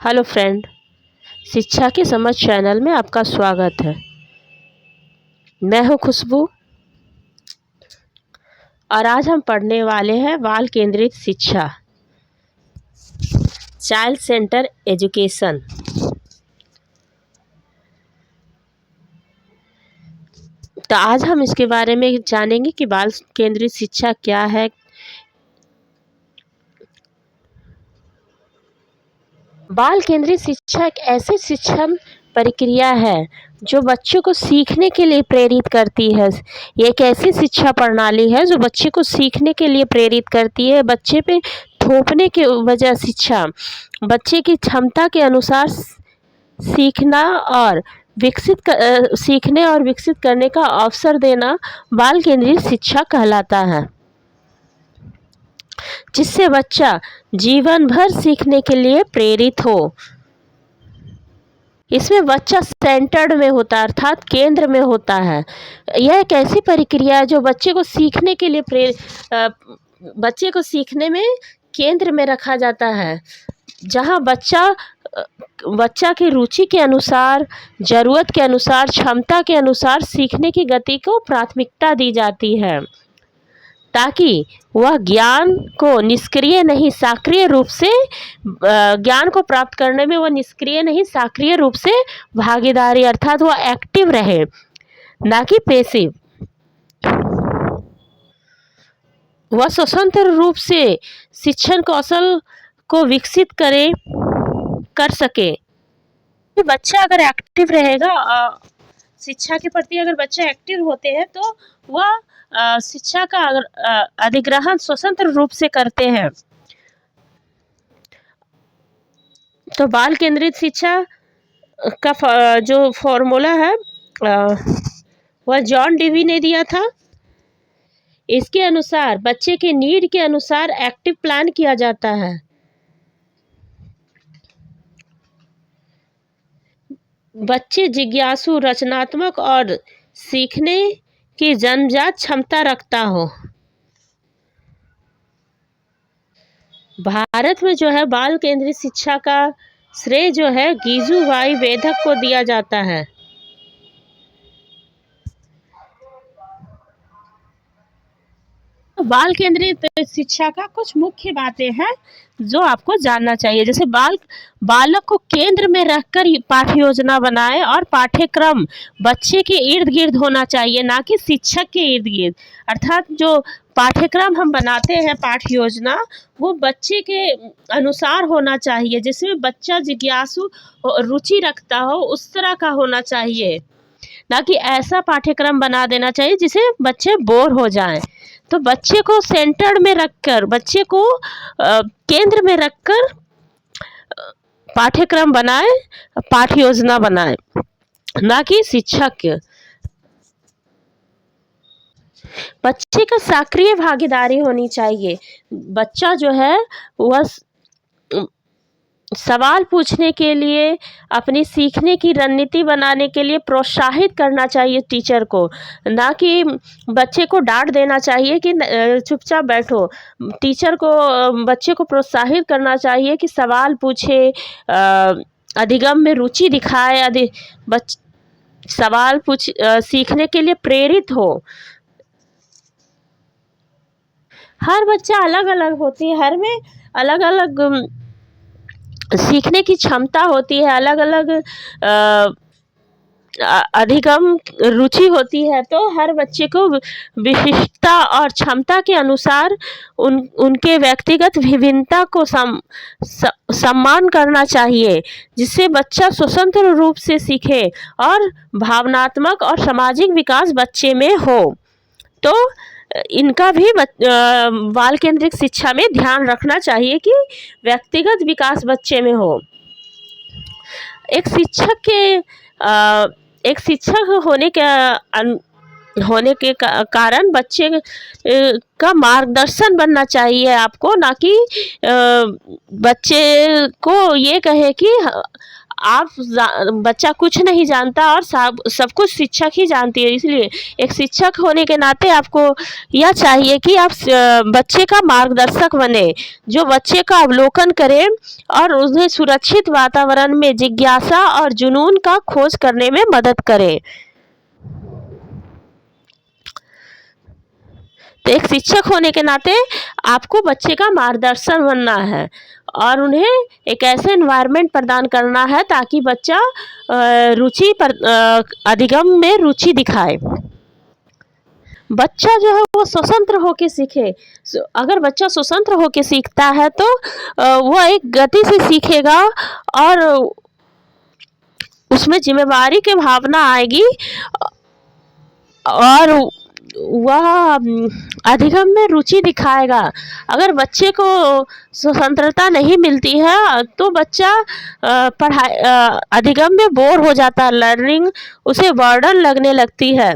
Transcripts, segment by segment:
Hello friend, शिक्षा की समझ चैनल में आपका स्वागत है। मैं हूं खुशबू और आज हम पढ़ने वाले हैं बाल केंद्रित शिक्षा, चाइल्ड सेंटर एजुकेशन। तो आज हम इसके बारे में जानेंगे कि बाल केंद्रित शिक्षा क्या है। बाल केंद्रित शिक्षा एक ऐसी शिक्षण प्रक्रिया है जो बच्चों को सीखने के लिए प्रेरित करती है। ये एक ऐसी शिक्षा प्रणाली है जो बच्चे को सीखने के लिए प्रेरित करती है। बच्चे पे थोपने के वजह शिक्षा बच्चे की क्षमता के अनुसार सीखने और विकसित करने का अवसर देना बाल केंद्रित शिक्षा कहलाता है, जिससे बच्चा जीवन भर सीखने के लिए प्रेरित हो। इसमें बच्चा सेंटर्ड में होता है, अर्थात केंद्र में होता है। यह एक ऐसी प्रक्रिया है जो बच्चे को सीखने के लिए बच्चे को सीखने में केंद्र में रखा जाता है, जहां बच्चा की रुचि के अनुसार, ज़रूरत के अनुसार, क्षमता के अनुसार सीखने की गति को प्राथमिकता दी जाती है, ताकि वह ज्ञान को प्राप्त करने में वह निष्क्रिय नहीं सक्रिय रूप से भागीदारी, अर्थात वह एक्टिव रहे, ना कि पैसिव। वह स्वतंत्र रूप से शिक्षण कौशल को विकसित कर सके। बच्चा अगर एक्टिव रहेगा, शिक्षा के प्रति अगर बच्चे एक्टिव होते हैं तो वह शिक्षा का अधिग्रहण स्वतंत्र रूप से करते हैं। तो बाल केंद्रित शिक्षा का जो फॉर्मूला है वह जॉन डेवी ने दिया था। इसके अनुसार बच्चे के नीड के अनुसार एक्टिव प्लान किया जाता है। बच्चे जिज्ञासु, रचनात्मक और सीखने की जन्मजात क्षमता रखता हो। भारत में जो है बाल केंद्रित शिक्षा का श्रेय जो है गीजूभाई वेदक को दिया जाता है। बाल केंद्रित शिक्षा का कुछ मुख्य बातें हैं जो आपको जानना चाहिए। जैसे बालक को केंद्र में रखकर पाठ्य योजना बनाए और पाठ्यक्रम बच्चे के इर्द गिर्द होना चाहिए, ना कि शिक्षक के इर्द गिर्द। अर्थात जो पाठ्यक्रम हम बनाते हैं, पाठ्य योजना, वो बच्चे के अनुसार होना चाहिए, जिसमें बच्चा जिज्ञासु रुचि रखता हो, उस तरह का होना चाहिए, ना कि ऐसा पाठ्यक्रम बना देना चाहिए जिसे बच्चे बोर हो जाएं। तो बच्चे को सेंटर में रखकर, बच्चे को केंद्र में रखकर पाठ्यक्रम बनाए, पाठ्य योजना बनाए, ना कि शिक्षक। बच्चे का सक्रिय भागीदारी होनी चाहिए। बच्चा जो है वह सवाल पूछने के लिए, अपनी सीखने की रणनीति बनाने के लिए प्रोत्साहित करना चाहिए टीचर को, ना कि बच्चे को डांट देना चाहिए कि चुपचाप बैठो। टीचर को बच्चे को प्रोत्साहित करना चाहिए कि सवाल पूछे, अधिगम में रुचि दिखाए, सीखने के लिए प्रेरित हो। हर बच्चा अलग अलग होती है, हर में अलग अलग सीखने की क्षमता होती है, अलग अलग अधिगम रुचि होती है। तो हर बच्चे को विशिष्टता और क्षमता के अनुसार उनके व्यक्तिगत विभिन्नता को सम्मान करना चाहिए, जिससे बच्चा स्वतंत्र रूप से सीखे और भावनात्मक और सामाजिक विकास बच्चे में हो। तो इनका भी बाल केंद्रित शिक्षा में ध्यान रखना चाहिए कि व्यक्तिगत विकास बच्चे में हो। एक शिक्षक होने का होने के कारण बच्चे का मार्गदर्शन बनना चाहिए आपको, ना कि बच्चे को ये कहे कि आप बच्चा कुछ नहीं जानता और सब कुछ शिक्षक ही जानती है। इसलिए एक शिक्षक होने के नाते आपको यह चाहिए कि आप बच्चे का मार्गदर्शक बने, जो बच्चे का अवलोकन करे और उन्हें सुरक्षित वातावरण में जिज्ञासा और जुनून का खोज करने में मदद करे। तो एक शिक्षक होने के नाते आपको बच्चे का मार्गदर्शन बनना है और उन्हें एक ऐसे एनवायरनमेंट प्रदान करना है ताकि बच्चा अधिगम में रुचि दिखाए। बच्चा जो है वो स्वतंत्र होके सीखे। अगर बच्चा स्वतंत्र होके सीखता है तो वह एक गति से सीखेगा और उसमें जिम्मेवारी की भावना आएगी और वह अधिगम में रुचि दिखाएगा। अगर बच्चे को स्वतंत्रता नहीं मिलती है तो बच्चा अधिगम में बोर हो जाता है, लर्निंग उसे बर्डन लगने लगती है।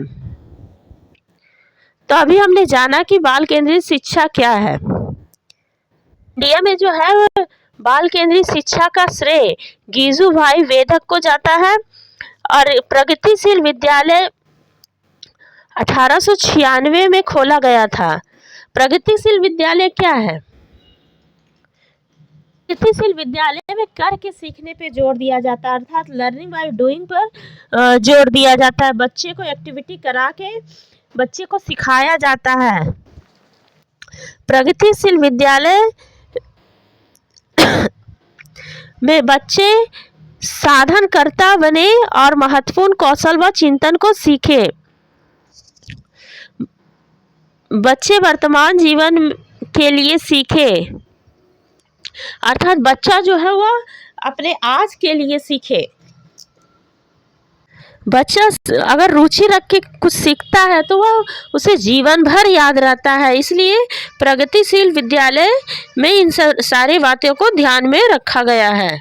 तो अभी हमने जाना कि बाल केंद्रित शिक्षा क्या है। इंडिया में जो है बाल केंद्रित शिक्षा का श्रेय गीजूभाई वेदक को जाता है और प्रगतिशील विद्यालय 1896 में खोला गया था। प्रगतिशील विद्यालय क्या है? प्रगतिशील विद्यालय में करके सीखने पे जोर दिया जाता है, अर्थात लर्निंग बाय डूइंग पर जोर दिया जाता है। बच्चे को एक्टिविटी करा के बच्चे को सिखाया जाता है। प्रगतिशील विद्यालय में बच्चे साधनकर्ता बने और महत्वपूर्ण कौशल व चिंतन को सीखे। बच्चे वर्तमान जीवन के लिए सीखे, अर्थात बच्चा जो है वह अपने आज के लिए सीखे। बच्चा अगर रुचि रख के कुछ सीखता है तो वह उसे जीवन भर याद रहता है। इसलिए प्रगतिशील विद्यालय में इन सारी बातों को ध्यान में रखा गया है।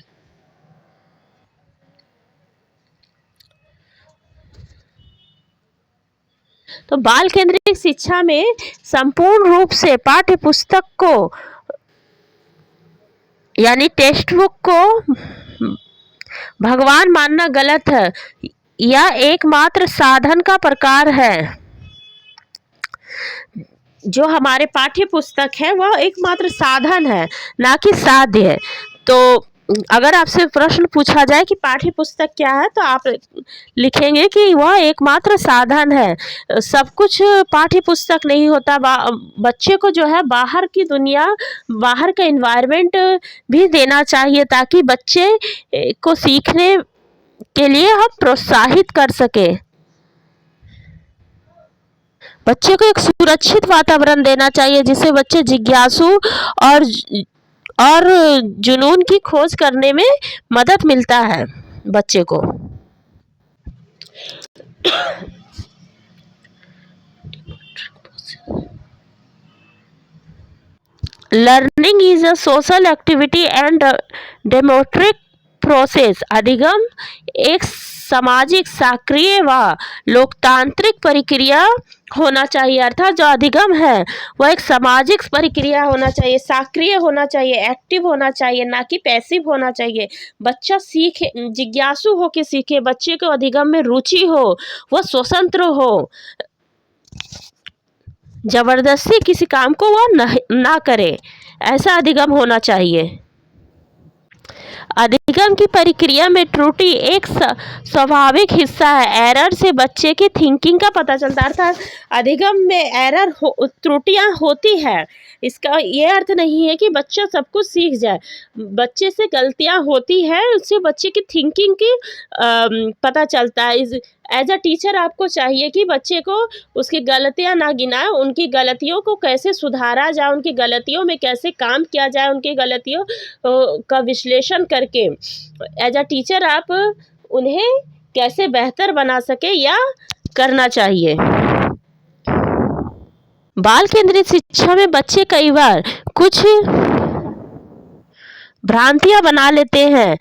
तो बाल केंद्रित शिक्षा में संपूर्ण रूप से पाठ्य पुस्तक को यानी टेक्स्ट बुक को भगवान मानना गलत है। यह एकमात्र साधन का प्रकार है। जो हमारे पाठ्य पुस्तक है वह एकमात्र साधन है, ना कि साध्य है। तो अगर आपसे प्रश्न पूछा जाए कि पाठ्य पुस्तक क्या है तो आप लिखेंगे कि वह एकमात्र साधन है। सब कुछ पाठ्य पुस्तक नहीं होता। बच्चे को जो है बाहर की दुनिया, बाहर का एनवायरनमेंट भी देना चाहिए ताकि बच्चे को सीखने के लिए हम प्रोत्साहित कर सके। बच्चे को एक सुरक्षित वातावरण देना चाहिए जिससे बच्चे जिज्ञासु और जुनून की खोज करने में मदद मिलता है बच्चे को। Learning is a social activity and democratic process. अधिगम एक सामाजिक, सक्रिय व लोकतांत्रिक प्रक्रिया होना चाहिए। अर्थात जो अधिगम है वह एक सामाजिक प्रक्रिया होना चाहिए, सक्रिय होना चाहिए, एक्टिव होना चाहिए, ना कि पैसिव होना चाहिए। बच्चा सीखे, जिज्ञासु हो के सीखे, बच्चे को अधिगम में रुचि हो, वह स्वतंत्र हो, जबरदस्ती किसी काम को वह ना करे, ऐसा अधिगम होना चाहिए। अधिगम की प्रक्रिया में त्रुटि एक स्वाभाविक हिस्सा है। एरर से बच्चे की थिंकिंग का पता चलता है। अर्थात अधिगम में एरर त्रुटियां होती है। इसका ये अर्थ नहीं है कि बच्चा सब कुछ सीख जाए। बच्चे से गलतियां होती है, उससे बच्चे की थिंकिंग की पता चलता है। एज अ टीचर आपको चाहिए कि बच्चे को उसकी गलतियां ना गिनाए, उनकी गलतियों को कैसे सुधारा जाए, उनकी गलतियों में कैसे काम किया जाए, उनकी गलतियों का विश्लेषण करके एज अ टीचर आप उन्हें कैसे बेहतर बना सके या करना चाहिए। बाल केंद्रित शिक्षा में बच्चे कई बार कुछ भ्रांतियां बना लेते हैं।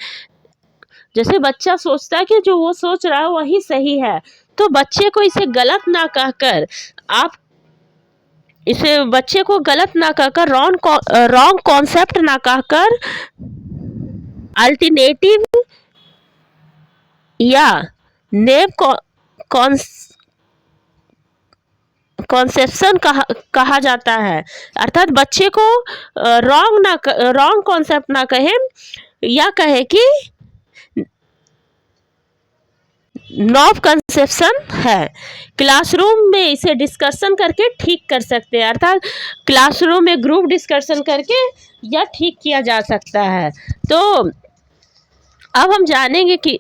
जैसे बच्चा सोचता है कि जो वो सोच रहा है वही सही है, तो बच्चे को इसे गलत ना कहकर आप इसे बच्चे को गलत ना कहकर रॉन्ग कॉन्सेप्ट ना कहकर अल्टरनेटिव या नेव कॉन्सेप्शन कहा जाता है। अर्थात बच्चे को रॉन्ग कॉन्सेप्ट ना कहे या कहे कि नॉव कंसेप्शन है। क्लासरूम में इसे डिस्कशन करके ठीक कर सकते हैं, अर्थात क्लासरूम में ग्रुप डिस्कशन करके यह ठीक किया जा सकता है। तो अब हम जाने कि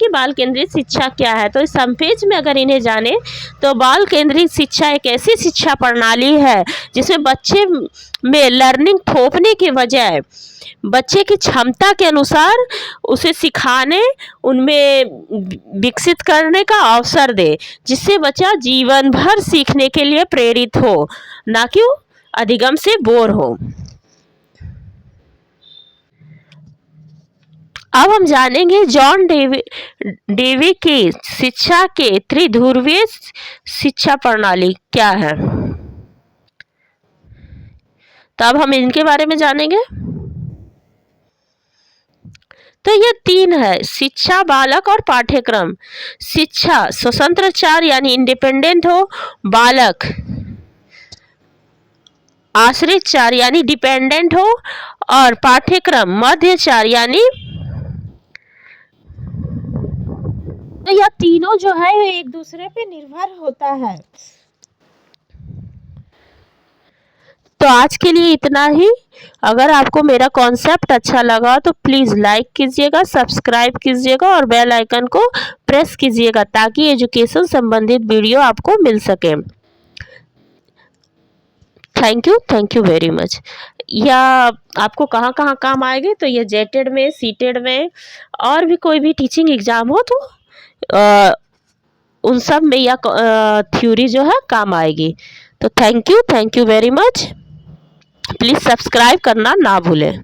बाल केंद्रित शिक्षा क्या है। तो इस सम पेज में अगर इन्हें जाने तो बाल केंद्रित शिक्षा एक ऐसी शिक्षा प्रणाली है जिसमें बच्चे में लर्निंग थोपने के बजाय बच्चे की क्षमता के अनुसार उसे सिखाने, उनमें विकसित करने का अवसर दे, जिससे बच्चा जीवन भर सीखने के लिए प्रेरित हो, ना कि अधिगम से बोर हो। अब हम जानेंगे जॉन डेवी की शिक्षा के त्रिध्रुवीय शिक्षा प्रणाली क्या है। तो अब हम इनके बारे में जानेंगे। तो ये 3 है: शिक्षा, बालक और पाठ्यक्रम। शिक्षा स्वतंत्राचार यानी इंडिपेंडेंट हो, बालक आश्रितचार यानी डिपेंडेंट हो, और पाठ्यक्रम मध्यचार यानी। तो यह तीनों जो है एक दूसरे पे निर्भर होता है। तो आज के लिए इतना ही। अगर आपको मेरा कॉन्सेप्ट अच्छा लगा तो प्लीज़ लाइक कीजिएगा, सब्सक्राइब कीजिएगा और बेल आइकन को प्रेस कीजिएगा ताकि एजुकेशन संबंधित वीडियो आपको मिल सके। Thank you very much. या आपको कहाँ कहाँ काम आएंगे तो ये जेटेड में, सीटेड में और भी कोई भी टीचिंग एग्ज़ाम हो तो उन सब में यह थ्योरी जो है काम आएगी। तो thank you very much. Please subscribe करना ना भूलें।